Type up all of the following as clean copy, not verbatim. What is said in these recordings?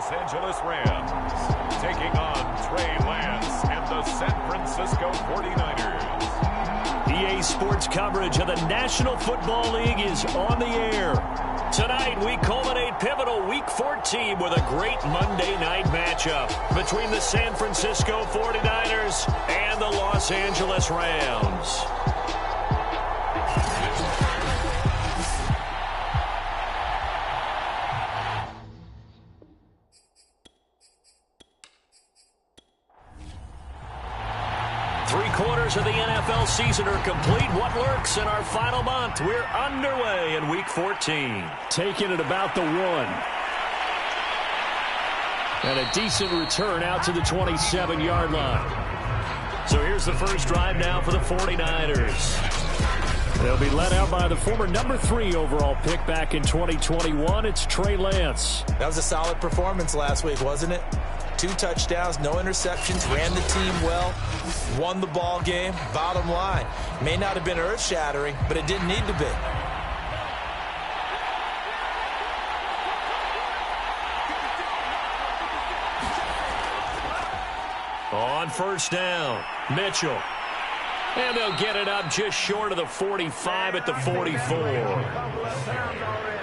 Los Angeles Rams, taking on Trey Lance and the San Francisco 49ers. EA Sports coverage of the National Football League is on the air. Tonight, we culminate pivotal Week 14 with a great Monday night matchup between the San Francisco 49ers and the Los Angeles Rams. Three-quarters of the NFL season are complete. What lurks in our final month? We're underway in Week 14. Taking it about the 1. And a decent return out to the 27-yard line. So here's the first drive now for the 49ers. They'll be led out by the former number 3 overall pick back in 2021. It's Trey Lance. That was a solid performance last week, wasn't it? 2 touchdowns, no interceptions, ran the team well, won the ball game. Bottom line, may not have been earth-shattering, but it didn't need to be. On first down, Mitchell. And they'll get it up just short of the 45 at the 44.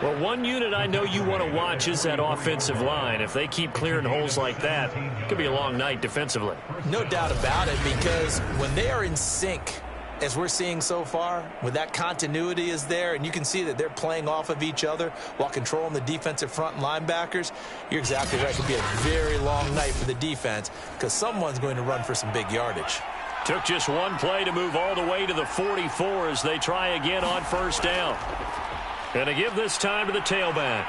Well, one unit I know you want to watch is that offensive line. If they keep clearing holes like that, it could be a long night defensively. No doubt about it, because when they are in sync, as we're seeing so far, when that continuity is there, and you can see that they're playing off of each other while controlling the defensive front and linebackers, you're exactly right. It could be a very long night for the defense because someone's going to run for some big yardage. Took just one play to move all the way to the 44 as they try again on first down. Going to give this time to the tailback.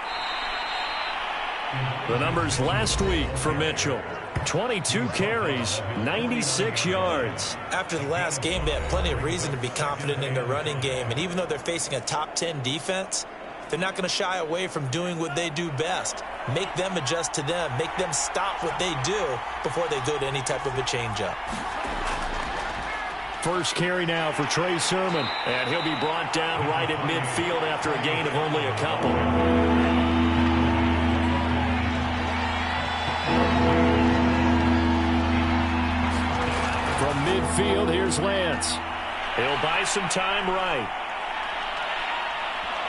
The numbers last week for Mitchell. 22 carries, 96 yards. After the last game, they had plenty of reason to be confident in their running game. And even though they're facing a top 10 defense, they're not going to shy away from doing what they do best. Make them adjust to them. Make them stop what they do before they go to any type of a changeup. First carry now for Trey Sermon. And he'll be brought down right at midfield after a gain of only a couple. From midfield, here's Lance. He'll buy some time right.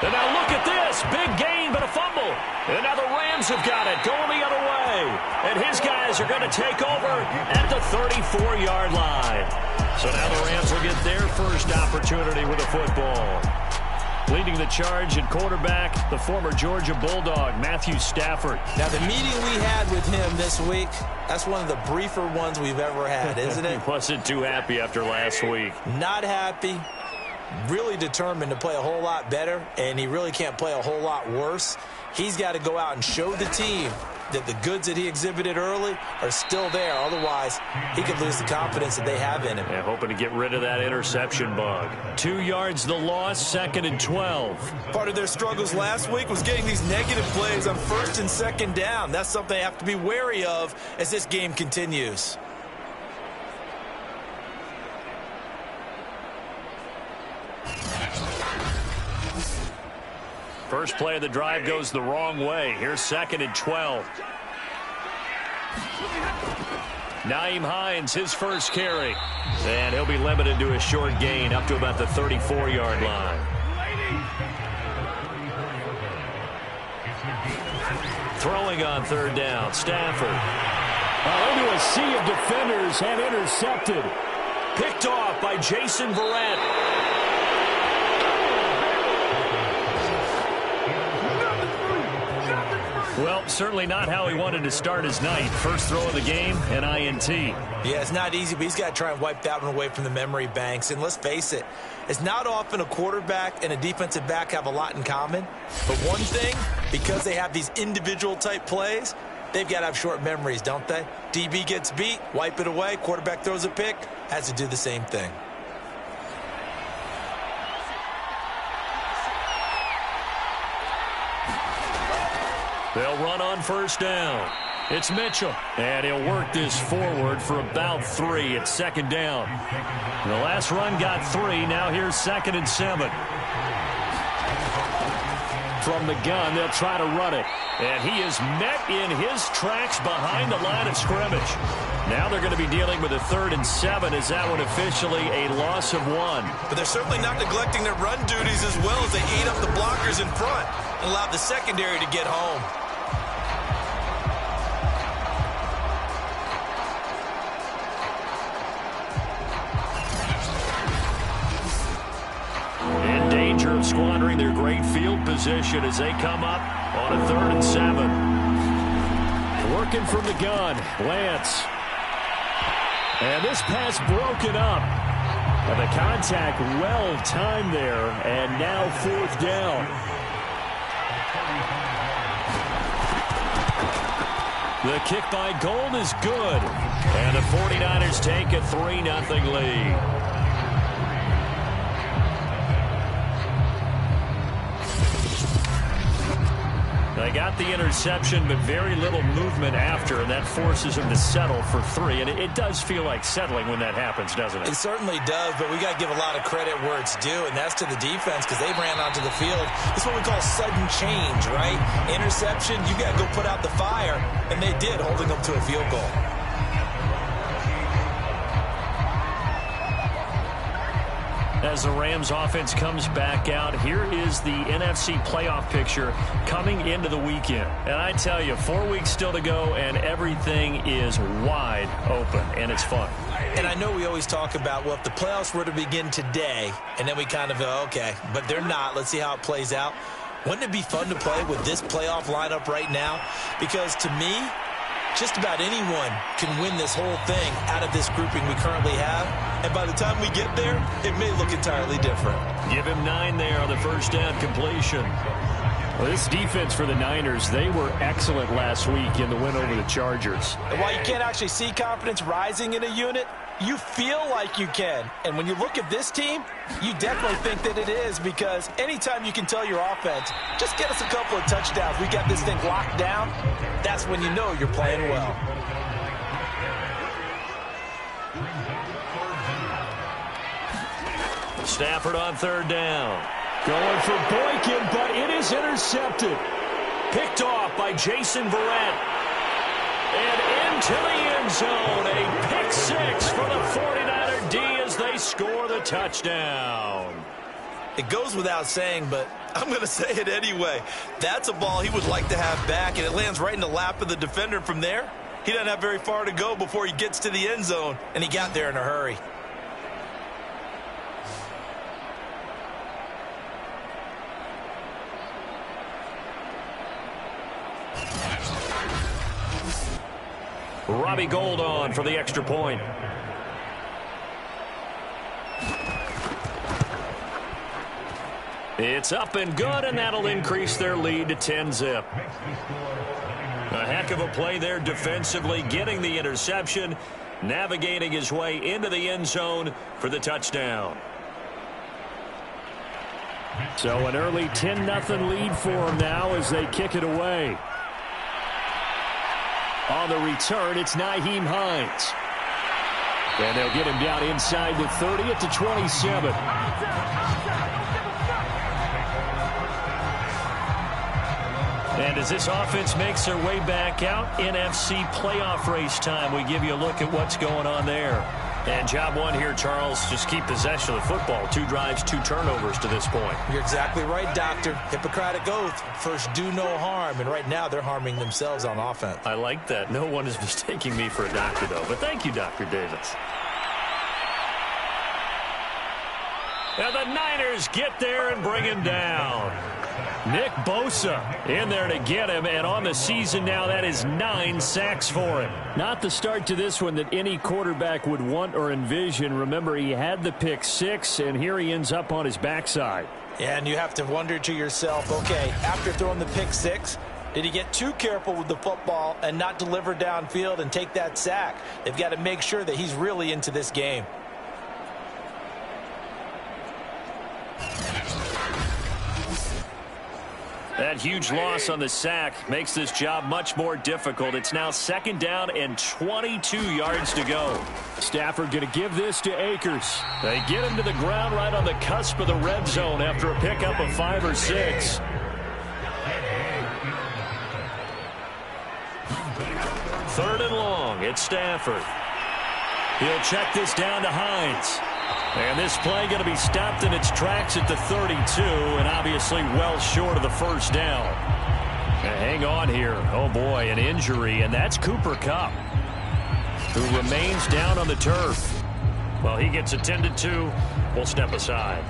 And now look at this. Big gain, but a fumble. And now the Rams have got it, going the other way. And his guys are going to take over at the 34-yard line. So now the Rams will get their first opportunity with a football. Leading the charge at quarterback, the former Georgia Bulldog, Matthew Stafford. Now, the meeting we had with him this week, that's one of the briefer ones we've ever had, isn't it? He wasn't too happy after last week. Not happy. Really determined to play a whole lot better, and he really can't play a whole lot worse. He's got to go out and show the team that the goods that he exhibited early are still there. Otherwise, he could lose the confidence that they have in him. Yeah, hoping to get rid of that interception bug. 2 yards the loss, 2nd and 12. Part of their struggles last week was getting these negative plays on 1st and 2nd down. That's something they have to be wary of as this game continues. First play of the drive goes the wrong way. Here's 2nd and 12. Nyheim Hines, his first carry. And he'll be limited to a short gain up to about the 34-yard line. Throwing on 3rd down, Stafford. Into a sea of defenders and intercepted. Picked off by Jason Verrett. Well, certainly not how he wanted to start his night. First throw of the game, an INT. Yeah, it's not easy, but he's got to try and wipe that one away from the memory banks. And let's face it, it's not often a quarterback and a defensive back have a lot in common. But one thing, because they have these individual type plays, they've got to have short memories, don't they? DB gets beat, wipe it away, quarterback throws a pick, has to do the same thing. They'll run on first down. It's Mitchell, and he'll work this forward for about 3 at 2nd down. The last run got 3. Now here's 2nd and 7. from the gun. They'll try to run it. And he is met in his tracks behind the line of scrimmage. Now they're going to be dealing with a 3rd and 7. Is that one officially a loss of 1? But they're certainly not neglecting their run duties as well as they ate up the blockers in front and allowed the secondary to get home. In danger of squandering their great field position as they come up on a 3rd and 7. Working from the gun, Lance. And this pass broken up. And the contact well timed there, and now 4th down. The kick by Gold is good. And the 49ers take a 3-0 lead. They got the interception, but very little movement after, and that forces them to settle for 3. And it does feel like settling when that happens, doesn't it? It certainly does, but we got to give a lot of credit where it's due, and that's to the defense because they ran onto the field. It's what we call sudden change, right? Interception, you got to go put out the fire, and they did, holding them to a field goal. As the Rams offense comes back out, here is the NFC playoff picture coming into the weekend. And I tell you, 4 weeks still to go, and everything is wide open, and it's fun. And I know we always talk about, well, if the playoffs were to begin today, and then we kind of go, okay, but they're not. Let's see how it plays out. Wouldn't it be fun to play with this playoff lineup right now? Because to me, just about anyone can win this whole thing out of this grouping we currently have. And by the time we get there, it may look entirely different. Give him 9 there on the first down completion. Well, this defense for the Niners, they were excellent last week in the win over the Chargers. And while you can't actually see confidence rising in a unit, you feel like you can. And when you look at this team, you definitely think that it is, because anytime you can tell your offense, just get us a couple of touchdowns, we got this thing locked down, that's when you know you're playing well. Stafford on 3rd down. Going for Boykin, but it is intercepted. Picked off by Jason Verrett. And into the end zone. A pick 6 for the 49er D as they score the touchdown. It goes without saying, but I'm going to say it anyway. That's a ball he would like to have back, and it lands right in the lap of the defender from there. He doesn't have very far to go before he gets to the end zone, and he got there in a hurry. Robbie Gould on for the extra point. It's up and good, and that'll increase their lead to 10-zip. A heck of a play there defensively, getting the interception, navigating his way into the end zone for the touchdown. So an early 10-0 lead for them now as they kick it away. On the return, it's Nyheim Hines. And they'll get him down inside the 30 at the 27. And as this offense makes their way back out, NFC playoff race time, we give you a look at what's going on there. And job one here, Charles, just keep possession of the football. 2 drives, 2 turnovers to this point. You're exactly right, Doctor. Hippocratic oath. First, do no harm. And right now, they're harming themselves on offense. I like that. No one is mistaking me for a doctor, though. But thank you, Dr. Davis. And the Niners get there and bring him down. Nick Bosa in there to get him, and on the season now, that is 9 sacks for him. Not the start to this one that any quarterback would want or envision. Remember, he had the pick 6, and here he ends up on his backside. Yeah, and you have to wonder to yourself, okay, after throwing the pick 6, did he get too careful with the football and not deliver downfield and take that sack? They've got to make sure that he's really into this game. That huge loss on the sack makes this job much more difficult. It's now 2nd down and 22 yards to go. Stafford going to give this to Akers. They get him to the ground right on the cusp of the red zone after a pickup of 5 or 6. 3rd and long. It's Stafford. He'll check this down to Hines. And this play going to be stopped in its tracks at the 32, and obviously well short of the first down. Now hang on here. Oh, boy, an injury, and that's Cooper Kupp, who remains down on the turf. Well, he gets attended to. We'll step aside.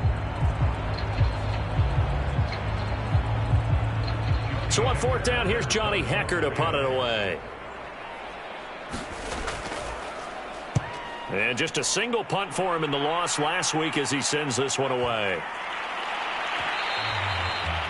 So on 4th down, here's Johnny Hecker to punt it away. And just a single punt for him in the loss last week as he sends this one away.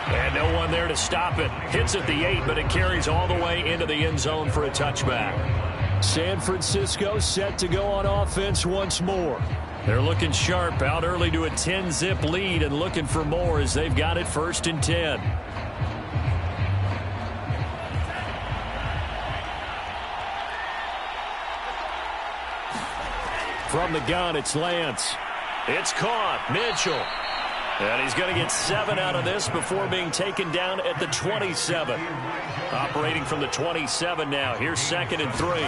And no one there to stop it. Hits at the 8, but it carries all the way into the end zone for a touchback. San Francisco set to go on offense once more. They're looking sharp, out early to a 10-zip lead and looking for more as they've got it 1st and 10. From the gun, it's Lance. It's caught. Mitchell. And he's going to get 7 out of this before being taken down at the 27. Operating from the 27 now. Here's 2nd and 3.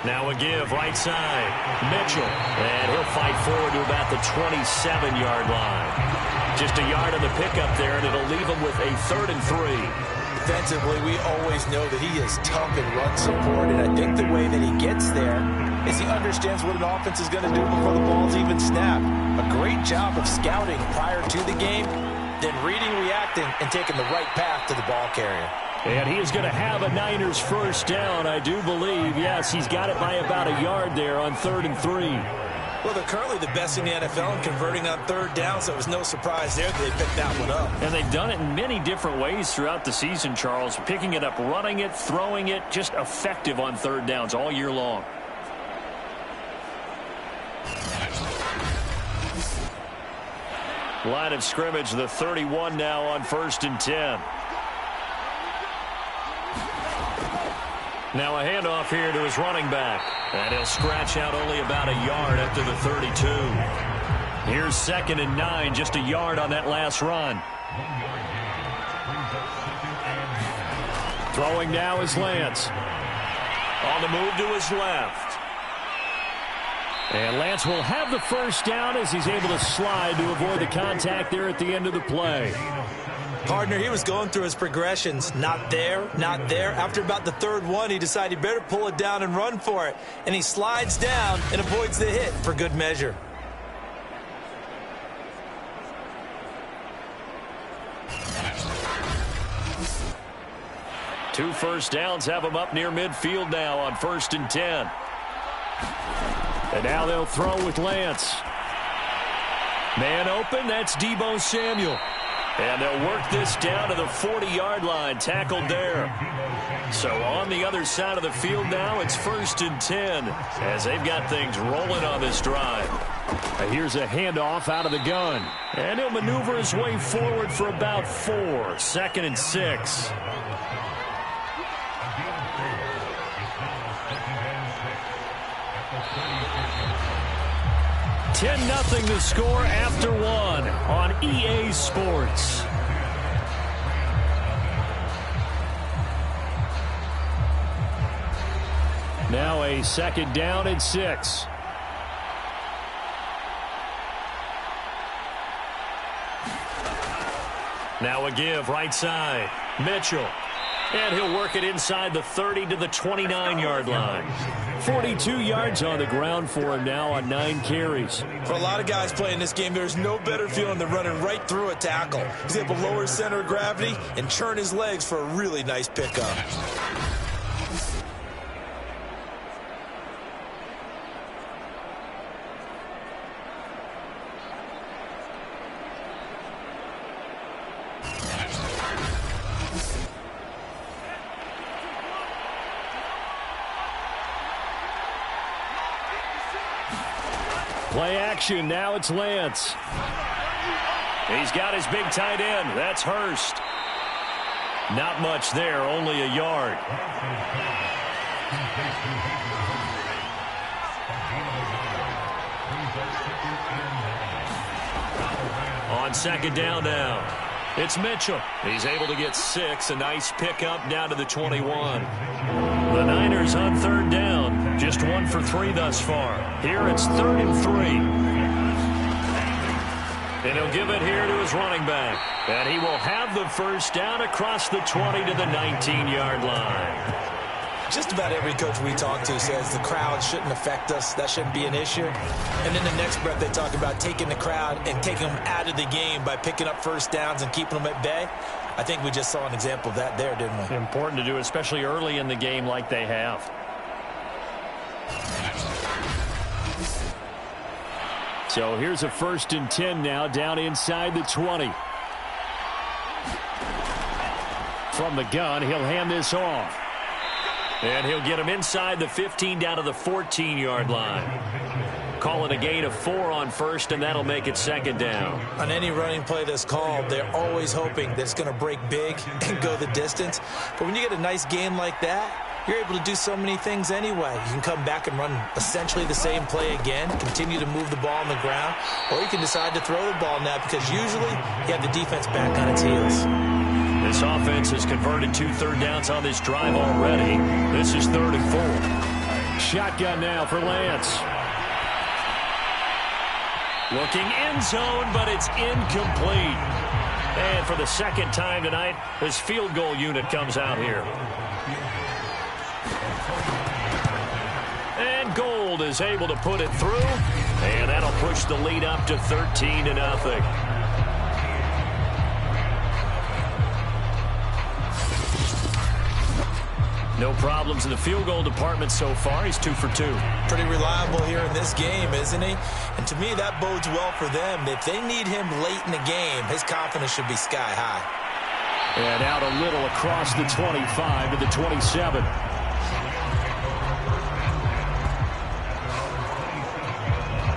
Now a give, right side. Mitchell. And he'll fight forward to about the 27-yard line. Just a yard on the pickup there, and it'll leave him with a 3rd and 3. Defensively, we always know that he is tough in run support, and I think the way that he gets there is he understands what an offense is going to do before the ball's even snapped. A great job of scouting prior to the game, then reading, reacting, and taking the right path to the ball carrier. And he is going to have a Niners 1st down, I do believe. Yes, he's got it by about a yard there on 3rd and 3. Well, they're currently the best in the NFL in converting on 3rd down, so it was no surprise there that they picked that one up. And they've done it in many different ways throughout the season, Charles. Picking it up, running it, throwing it, just effective on 3rd downs all year long. Line of scrimmage, the 31 now on 1st and 10. Now a handoff here to his running back. And he'll scratch out only about a yard after the 32. Here's 2nd and 9, just a yard on that last run. Throwing now is Lance. On the move to his left. And Lance will have the 1st down as he's able to slide to avoid the contact there at the end of the play. Partner, he was going through his progressions. Not there, not there. After about the 3rd one, he decided he better pull it down and run for it. And he slides down and avoids the hit for good measure. Two 1st downs have him up near midfield now on 1st and 10. And now they'll throw with Lance. Man open, that's Deebo Samuel. And they'll work this down to the 40-yard line, tackled there. So on the other side of the field now, it's 1st and 10 as they've got things rolling on this drive. Here's a handoff out of the gun. And he'll maneuver his way forward for about 4. 2nd and 6. 10-0 the score after 1 on EA Sports. Now a 2nd down and 6. Now a give, right side. Mitchell. And he'll work it inside the 30 to the 29-yard line. 42 yards on the ground for him now on 9 carries. For a lot of guys playing this game, there's no better feeling than running right through a tackle. He's able to lower his center of gravity and churn his legs for a really nice pickup. Play action, now it's Lance. He's got his big tight end. That's Hurst. Not much there, only a yard. On 2nd down now. It's Mitchell. He's able to get 6. A nice pickup down to the 21. The Niners on third down. Just 1 for 3 thus far. Here it's 3rd and 3. And he'll give it here to his running back. And he will have the first down across the 20 to the 19-yard line. Just about every coach we talk to says the crowd shouldn't affect us. That shouldn't be an issue. And in the next breath, they talk about taking the crowd and taking them out of the game by picking up first downs and keeping them at bay. I think we just saw an example of that there, didn't we? Important to do, especially early in the game like they have. So here's a 1st and 10 now, down inside the 20. From the gun, he'll hand this off. And he'll get him inside the 15 down to the 14-yard line. Call it a gain of 4 on first, and that'll make it 2nd down. On any running play that's called, they're always hoping that it's going to break big and go the distance. But when you get a nice gain like that, you're able to do so many things anyway. You can come back and run essentially the same play again, continue to move the ball on the ground, or you can decide to throw the ball now because usually you have the defense back on its heels. This offense has converted 2 third downs on this drive already. This is 3rd and 4. Shotgun now for Lance. Looking end zone, but it's incomplete. And for the 2nd time tonight, his field goal unit comes out here. And Gold is able to put it through. And that'll push the lead up to 13-0. No problems in the field goal department so far. He's 2 for 2. Pretty reliable here in this game, isn't he? And to me, that bodes well for them. If they need him late in the game, his confidence should be sky high. And out a little across the 25 to the 27.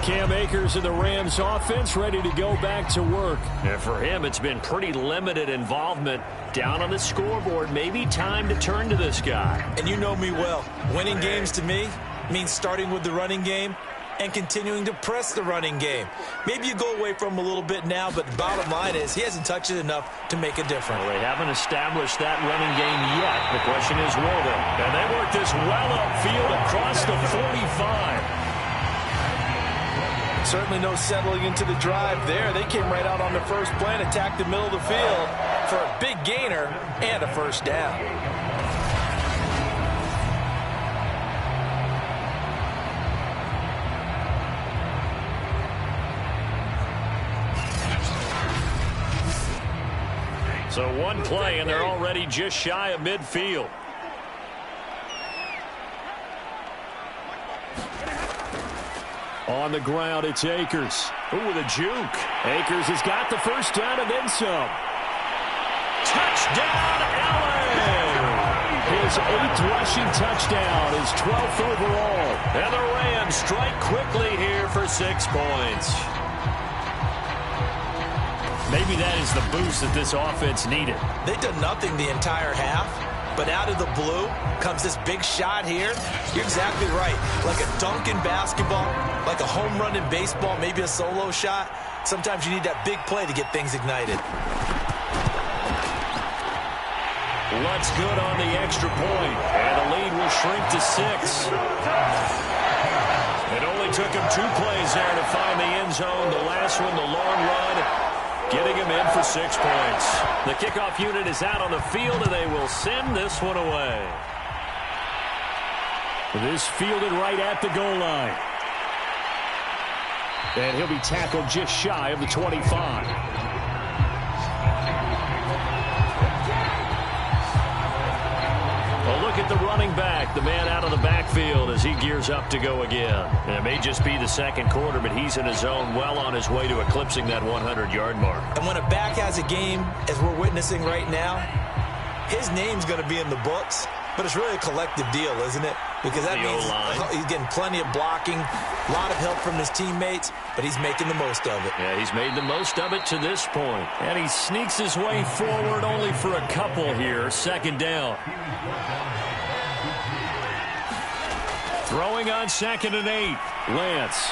Cam Akers in the Rams offense ready to go back to work. And for him, it's been pretty limited involvement down on the scoreboard. Maybe time to turn to this guy. And you know me well. Winning games to me means starting with the running game and continuing to press the running game. Maybe you go away from him a little bit now, but the bottom line is he hasn't touched it enough to make a difference. Well, they haven't established that running game yet. The question is, will they? And they work this well upfield across the 45. Certainly no settling into the drive there. They came right out on the first play and attacked the middle of the field for a big gainer and a first down. So one play, and they're already just shy of midfield. On the ground, it's Akers. Ooh, the juke. Akers has got the first down and then some. Touchdown, LA! His 8th rushing touchdown, his 12th overall. And the Rams strike quickly here for 6 points. Maybe that is the boost that this offense needed. They've done nothing the entire half, but out of the blue comes this big shot here. You're exactly right. Like a dunk in basketball, like a home run in baseball, maybe a solo shot. Sometimes you need that big play to get things ignited. What's good on the extra point, and the lead will shrink to 6. It only took him 2 plays there to find the end zone. The last one, the long run, getting him in for 6 points. The kickoff unit is out on the field, and they will send this one away. This fielded right at the goal line. And he'll be tackled just shy of the 25. Well, look at the running back, the man out of the backfield as he gears up to go again. And it may just be the second quarter, but he's in his zone, well on his way to eclipsing that 100-yard mark. And when a back has a game, as we're witnessing right now, his name's going to be in the books, but it's really a collective deal, isn't it? Because that means he's getting plenty of blocking, a lot of help from his teammates, but he's making the most of it. Yeah, he's made the most of it to this point. And he sneaks his way forward only for a couple here. 2nd down. Throwing on 2nd and 8. Lance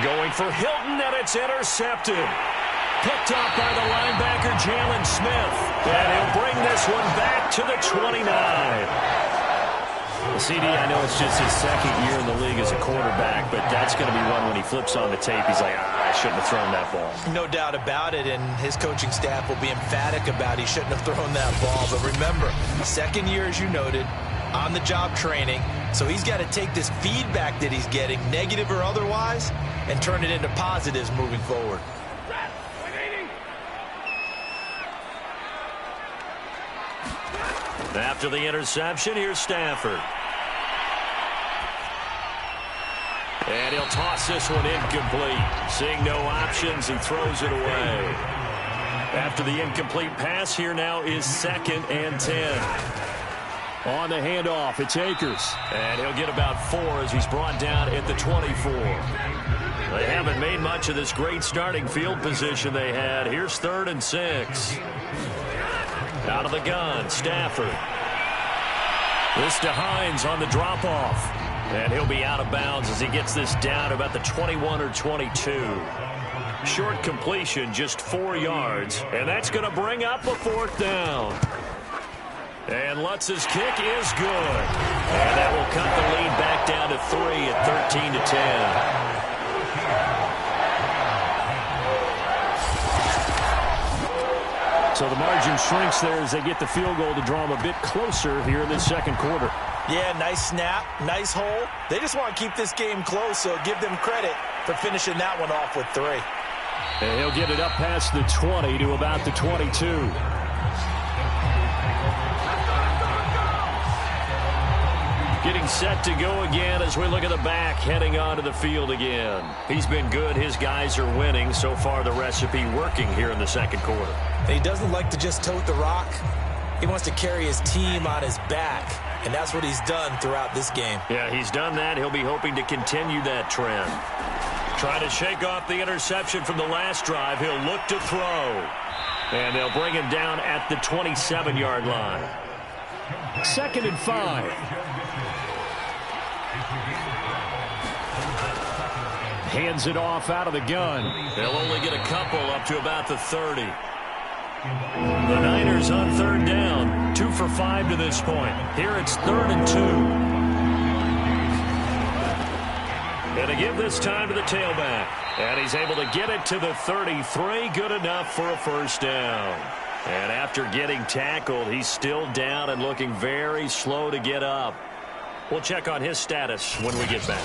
going for Hilton, and it's intercepted. Picked off by the linebacker, Jalen Smith. And he'll bring this one back to the 29. CD, I know it's just his second year in the league as a quarterback, but that's going to be one when he flips on the tape. He's like, I shouldn't have thrown that ball. No doubt about it, and his coaching staff will be emphatic about he shouldn't have thrown that ball. But remember, second year, as you noted, on-the-job training, so he's got to take this feedback that he's getting, negative or otherwise, and turn it into positives moving forward. After the interception, here's Stafford. And he'll toss this one incomplete. Seeing no options, he throws it away. After the incomplete pass, here now is 2nd and 10. On the handoff, it's Akers. And he'll get about 4 as he's brought down at the 24. They haven't made much of this great starting field position they had. Here's 3rd and 6. Out of the gun, Stafford. This to Hines on the drop-off. And he'll be out of bounds as he gets this down about the 21 or 22. Short completion, just 4 yards. And that's going to bring up a 4th down. And Lutz's kick is good. And that will cut the lead back down to 3 at 13 to 10. So the margin shrinks there as they get the field goal to draw them a bit closer here in the second quarter. Yeah, nice snap, nice hole. They just want to keep this game close, so give them credit for finishing that one off with 3. And he'll get it up past the 20 to about the 22. Getting set to go again as we look at the back heading onto the field again. He's been good. His guys are winning. So far, the recipe working here in the second quarter. And he doesn't like to just tote the rock. He wants to carry his team on his back, and that's what he's done throughout this game. Yeah, he's done that. He'll be hoping to continue that trend. Trying to shake off the interception from the last drive. He'll look to throw. And they'll bring him down at the 27-yard line. 2nd and 5. Hands it off out of the gun. They'll only get a couple up to about the 30. The Niners on 3rd down. 2 for 5 to this point. Here it's 3rd and 2. And to give this time to the tailback. And he's able to get it to the 33. Good enough for a 1st down. And after getting tackled, he's still down and looking very slow to get up. We'll check on his status when we get back.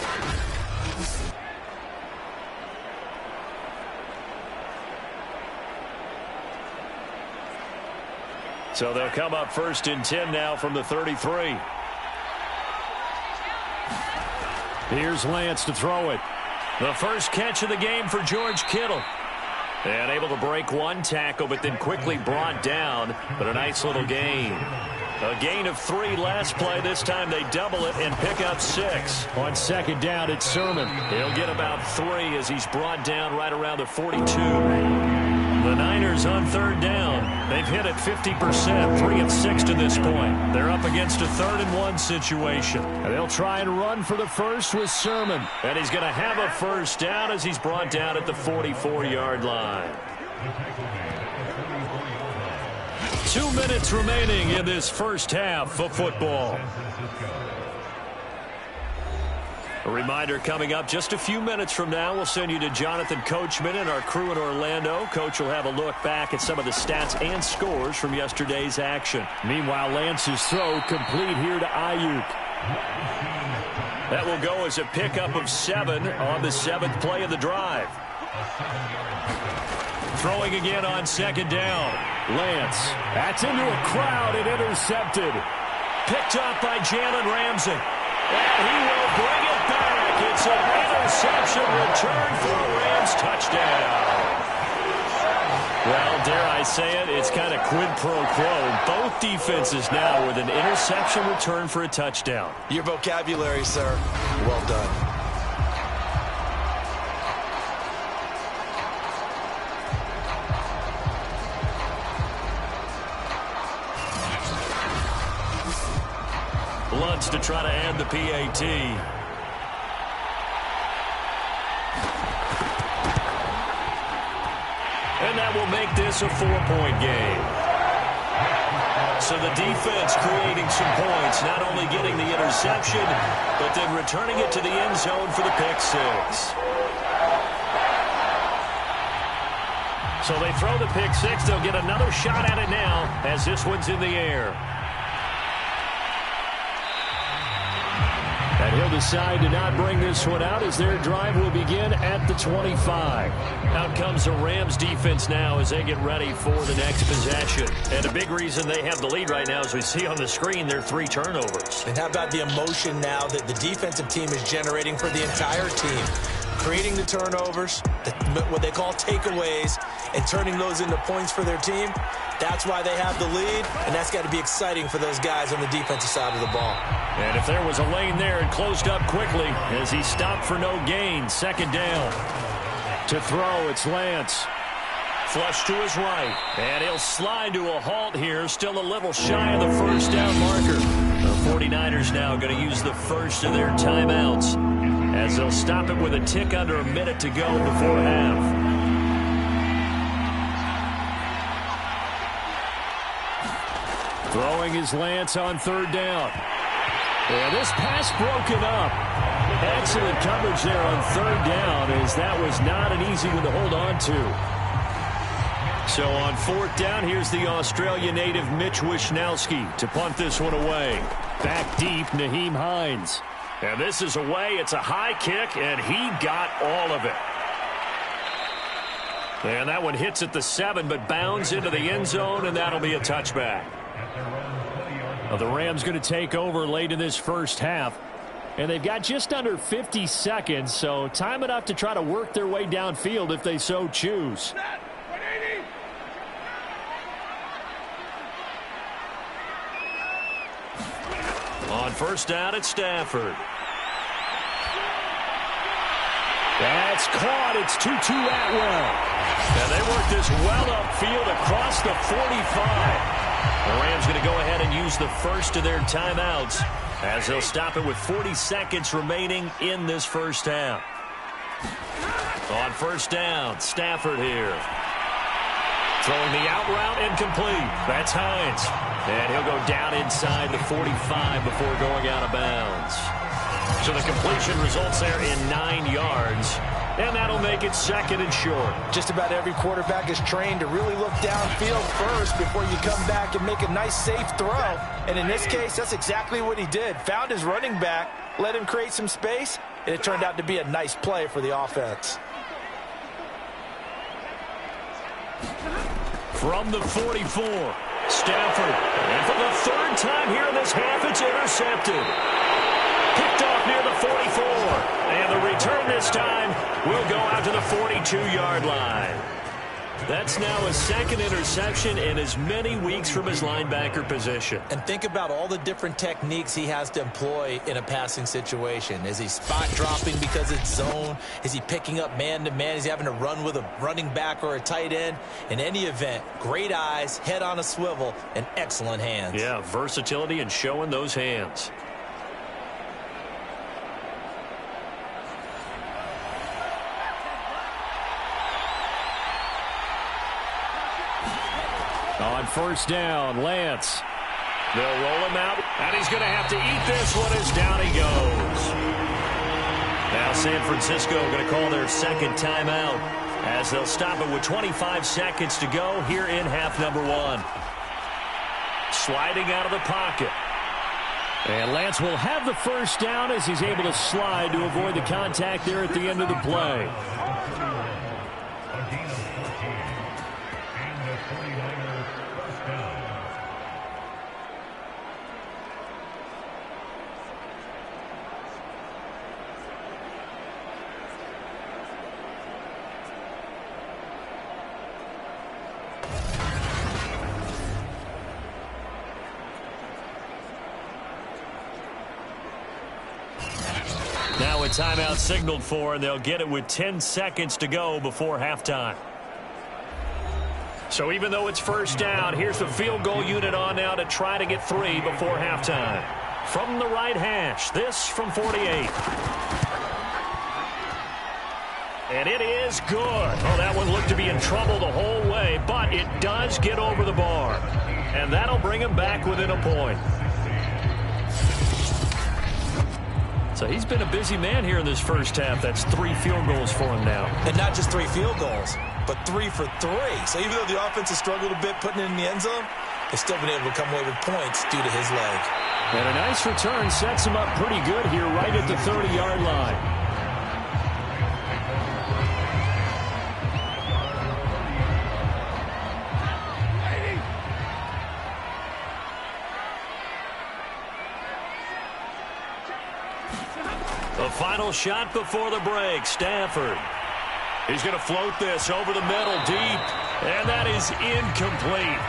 So they'll come up 1st and 10 now from the 33. Here's Lance to throw it. The first catch of the game for George Kittle. And able to break 1 tackle, but then quickly brought down. But a nice little gain. A gain of 3 last play. This time they double it and pick up 6. On 2nd down, it's Sermon. He'll get about 3 as he's brought down right around the 42. The Niners on 3rd down. They've hit it 50%, 3 of 6 to this point. They're up against a 3rd and 1 situation. And they'll try and run for the first with Sermon. And he's going to have a 1st down as he's brought down at the 44-yard line. 2 minutes remaining in this first half of football. A reminder coming up just a few minutes from now. We'll send you to Jonathan Coachman and our crew in Orlando. Coach will have a look back at some of the stats and scores from yesterday's action. Meanwhile, Lance's throw complete here to Ayuk. That will go as a pickup of 7 on the 7th play of the drive. Throwing again on 2nd down. Lance. That's into a crowd and intercepted. Picked off by Jalen Ramsey. And he will bring it back. It's an interception return for a Rams touchdown. Well, dare I say it, it's kind of quid pro quo. Both defenses now with an interception return for a touchdown. Your vocabulary, sir. Well done. Lutz to try to add the PAT. And And that will make this a 4-point game. So the defense creating some points, not only getting the interception, but then returning it to the end zone for the pick six. So they throw the pick six. They'll get another shot at it now as this one's in the air. And he'll decide to not bring this one out as their drive will begin at the 25. Out comes the Rams defense now as they get ready for the next possession. And a big reason they have the lead right now, as we see on the screen, their 3 turnovers. And how about the emotion now that the defensive team is generating for the entire team? Creating the turnovers, what they call takeaways, and turning those into points for their team. That's why they have the lead, and that's got to be exciting for those guys on the defensive side of the ball. And if there was a lane there, it closed up quickly as he stopped for no gain. Second down. To throw, it's Lance. Flush to his right, and he'll slide to a halt here, still a little shy of the first down marker. The 49ers now going to use the first of their timeouts as they'll stop it with a tick under a minute to go before half. Throwing is Lance on third down. And this pass broken up. Excellent coverage there on third down, as that was not an easy one to hold on to. So on fourth down, here's the Australian native Mitch Wishnowsky to punt this one away. Back deep, Nyheim Hines. And this is away. It's a high kick, and he got all of it. And that one hits at the 7, but bounds into the end zone, and that'll be a touchback. Well, the Rams going to take over late in this first half. And they've got just under 50 seconds, so time enough to try to work their way downfield if they so choose. On first down, it's Stafford. That's caught. It's Tutu Atwell. And they work this well upfield across the 45. The Rams going to go ahead and use the first of their timeouts as they'll stop it with 40 seconds remaining in this first half. On first down, Stafford here. Throwing the out route incomplete. That's Hines. And he'll go down inside the 45 before going out of bounds. So the completion results there in 9 yards. And that'll make it second and short. Just about every quarterback is trained to really look downfield first before you come back and make a nice, safe throw. And in this case, that's exactly what he did. Found his running back, let him create some space, and it turned out to be a nice play for the offense. From the 44, Stafford. And for the third time here in this half, it's intercepted. Picked off near the 44. And the return this time will go out to the 42-yard line. That's now a second interception in as many weeks from his linebacker position. And think about all the different techniques he has to employ in a passing situation. Is he spot dropping because it's zone? Is he picking up man-to-man? Is he having to run with a running back or a tight end? In any event, great eyes, head on a swivel, and excellent hands. Yeah, versatility and showing those hands. On first down, Lance. They'll roll him out, and he's going to have to eat this one as down he goes. Now San Francisco going to call their second timeout as they'll stop it with 25 seconds to go here in half number 1. Sliding out of the pocket. And Lance will have the first down as he's able to slide to avoid the contact there at the end of the play. Now a timeout signaled for, and they'll get it with 10 seconds to go before halftime. So even though it's first down, here's the field goal unit on now to try to get 3 before halftime. From the right hash, this from 48. And it is good. Oh, that one looked to be in trouble the whole way, but it does get over the bar. And that'll bring him back within a point. So he's been a busy man here in this first half. That's 3 field goals for him now. And not just 3 field goals, but 3 for 3. So even though the offense has struggled a bit putting it in the end zone, they've still been able to come away with points due to his leg. And a nice return sets him up pretty good here right at the 30-yard line. The final shot before the break, Stafford. He's going to float this over the middle deep, and that is incomplete.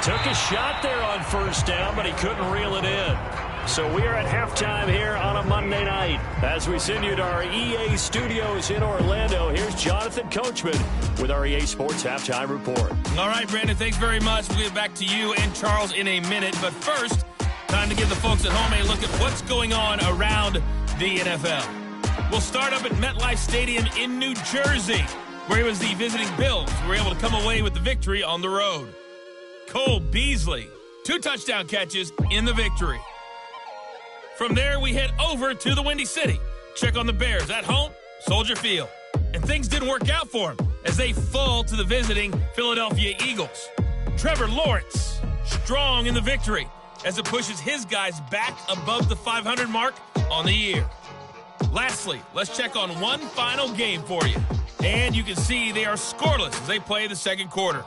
Took a shot there on first down, but he couldn't reel it in. So we are at halftime here on a Monday night. As we send you to our EA studios in Orlando, here's Jonathan Coachman with our EA Sports Halftime Report. All right, Brandon, thanks very much. We'll get back to you and Charles in a minute. But first, time to give the folks at home a look at what's going on around the NFL. We'll start up at MetLife Stadium in New Jersey, where it was the visiting Bills who were able to come away with the victory on the road. Cole Beasley, 2 touchdown catches in the victory. From there, we head over to the Windy City. Check on the Bears at home, Soldier Field. And things didn't work out for them as they fall to the visiting Philadelphia Eagles. Trevor Lawrence, strong in the victory as it pushes his guys back above the 500 mark on the year. Lastly, let's check on one final game for you. And you can see they are scoreless as they play the second quarter.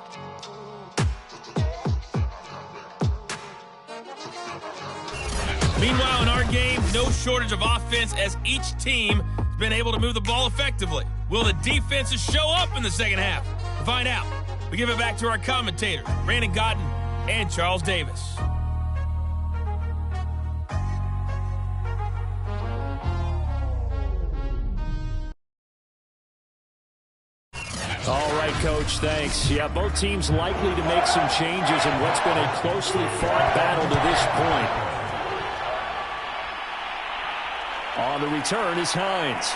Meanwhile, in our game, no shortage of offense as each team has been able to move the ball effectively. Will the defenses show up in the second half? To find out, we give it back to our commentators, Brandon Godden and Charles Davis. All right, Coach, thanks. Yeah, both teams likely to make some changes in what's been a closely fought battle to this point. On the return is Hines.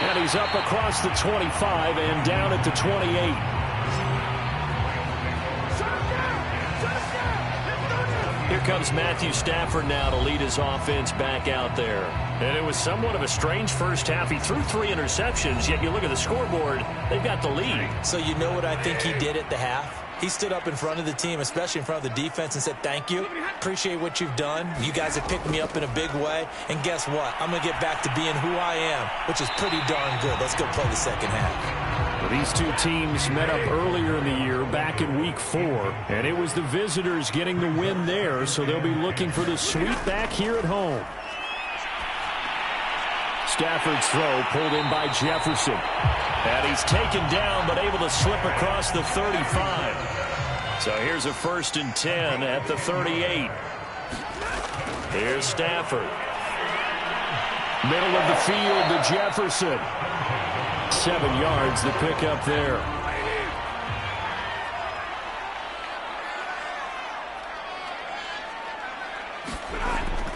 And he's up across the 25 and down at the 28. Here comes Matthew Stafford now to lead his offense back out there. And it was somewhat of a strange first half. He threw 3 interceptions, yet you look at the scoreboard, they've got the lead. So you know what I think he did at the half? He stood up in front of the team, especially in front of the defense, and said, thank you. Appreciate what you've done. You guys have picked me up in a big way. And guess what? I'm going to get back to being who I am, which is pretty darn good. Let's go play the second half. Well, these 2 teams met up earlier in the year, back in Week 4. And it was the visitors getting the win there, so they'll be looking for the sweep back here at home. Stafford's throw pulled in by Jefferson. And he's taken down, but able to slip across the 35. So here's a 1st and 10 at the 38. Here's Stafford. Middle of the field to Jefferson. 7 yards the pickup there.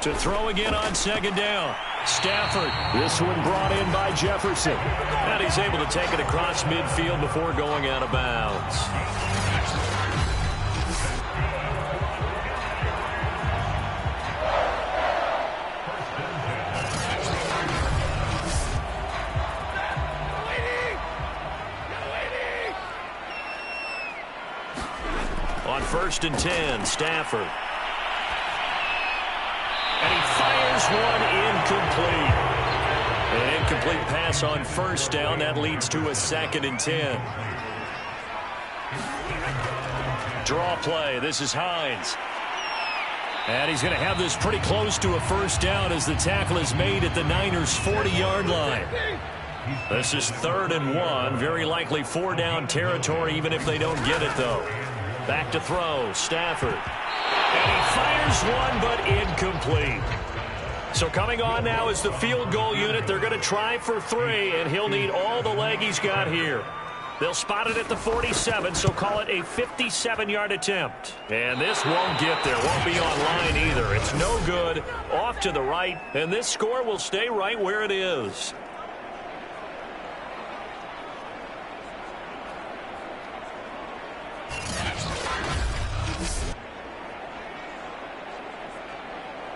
To throw again on 2nd down. Stafford. This one brought in by Jefferson. And he's able to take it across midfield before going out of bounds. On 1st and 10, Stafford. And he fires one incomplete. An incomplete pass on 1st down. That leads to a 2nd and 10. Draw play. This is Hines. And he's going to have this pretty close to a 1st down as the tackle is made at the Niners' 40-yard line. This is 3rd and 1. Very likely 4-down territory, even if they don't get it, though. Back to throw. Stafford. And he fires one, but incomplete. So coming on now is the field goal unit. They're going to try for 3, and he'll need all the leg he's got here. They'll spot it at the 47, so call it a 57-yard attempt. And this won't get there. Won't be on line either. It's no good. Off to the right, and this score will stay right where it is.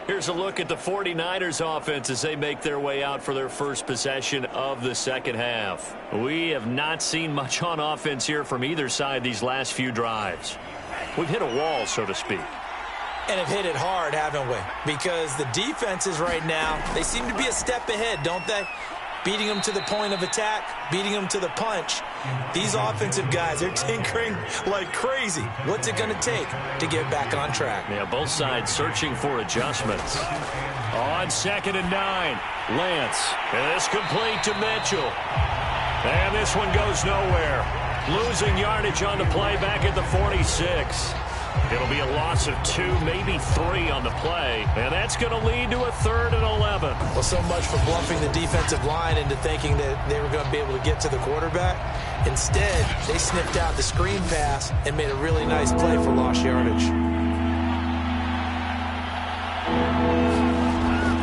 Here's a look at the 49ers offense as they make their way out for their first possession of the second half. We have not seen much on offense here from either side these last few drives. We've hit a wall, so to speak. And have hit it hard, haven't we? Because the defenses right now, they seem to be a step ahead, don't they? Beating them to the point of attack, beating them to the punch. These offensive guys, they're tinkering like crazy. What's it going to take to get back on track? Yeah, both sides searching for adjustments. On 2nd and 9, Lance. And this complete to Mitchell. And this one goes nowhere. Losing yardage on the play back at the 46. It'll be a loss of 2, maybe 3 on the play, and that's going to lead to a 3rd and 11. Well, so much for bluffing the defensive line into thinking that they were going to be able to get to the quarterback. Instead, they sniffed out the screen pass and made a really nice play for lost yardage.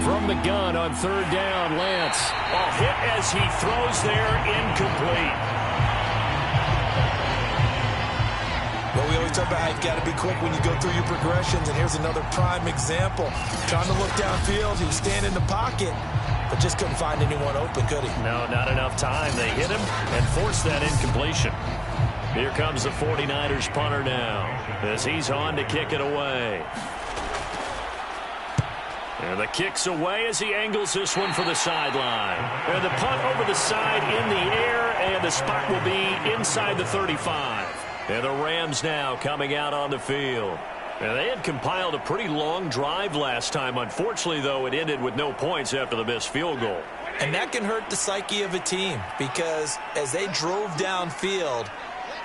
From the gun on 3rd down, Lance. Hit as he throws there, incomplete. Well, we always talk about how you've got to be quick when you go through your progressions, and here's another prime example. Trying to look downfield, he was standing in the pocket, but just couldn't find anyone open, could he? No, not enough time. They hit him and forced that incompletion. Here comes the 49ers punter now as he's on to kick it away. And the kick's away as he angles this one for the sideline. And the punt over the side in the air, and the spot will be inside the 35. And the Rams now coming out on the field. And they had compiled a pretty long drive last time. Unfortunately, though, it ended with no points after the missed field goal. And that can hurt the psyche of a team because as they drove downfield,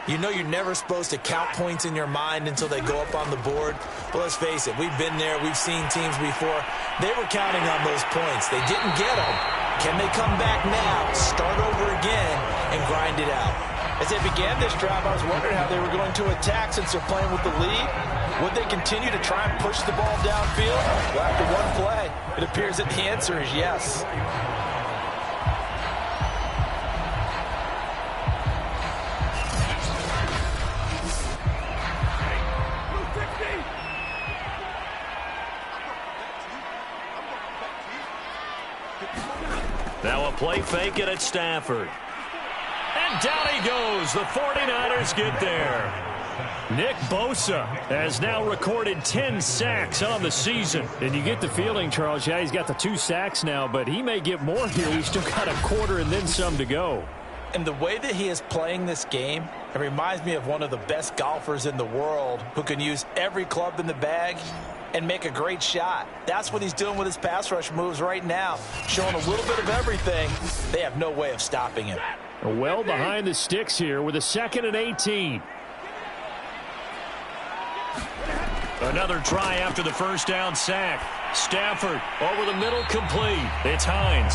you know you're never supposed to count points in your mind until they go up on the board. But let's face it, we've been there. We've seen teams before. They were counting on those points. They didn't get them. Can they come back now, start over again, and grind it out? As they began this drive, I was wondering how they were going to attack since they're playing with the lead. Would they continue to try and push the ball downfield? Well, after one play, it appears that the answer is yes. Now a play fake it at Stafford. And down he goes. The 49ers get there. Nick Bosa has now recorded 10 sacks on the season. And you get the feeling, Charles, yeah, he's got the 2 sacks now, but he may get more here. We've still got a quarter and then some to go. And the way that he is playing this game, it reminds me of one of the best golfers in the world who can use every club in the bag and make a great shot. That's what he's doing with his pass rush moves right now, showing a little bit of everything. They have no way of stopping him. Well behind the sticks here with a 2nd and 18. Another try after the first down sack. Stafford over the middle, complete. It's Hines.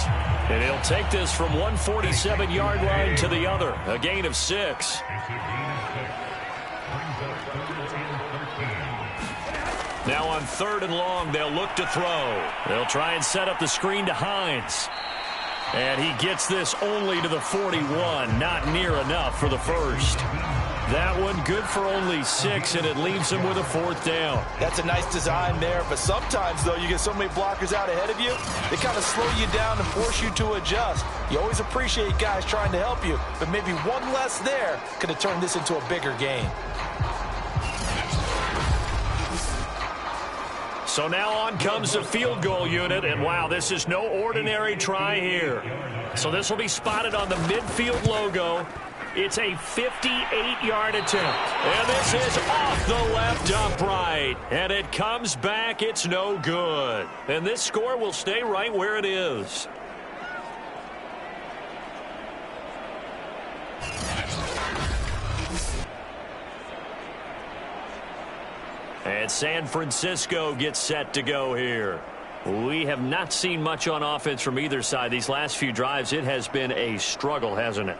And he'll take this from 147-yard line to the other. A gain of 6. Now on 3rd and long, they'll look to throw. They'll try and set up the screen to Hines. And he gets this only to the 41. Not near enough for the first. That one good for only 6, and it leaves him with a 4th down. That's a nice design there, but sometimes, though, you get so many blockers out ahead of you, they kind of slow you down and force you to adjust. You always appreciate guys trying to help you, but maybe one less there could have turned this into a bigger game. So now on comes the field goal unit, and wow, this is no ordinary try here. So this will be spotted on the midfield logo. It's a 58-yard attempt. And this is off the left upright. And it comes back. It's no good. And this score will stay right where it is. And San Francisco gets set to go here. We have not seen much on offense from either side. These last few drives, it has been a struggle, hasn't it?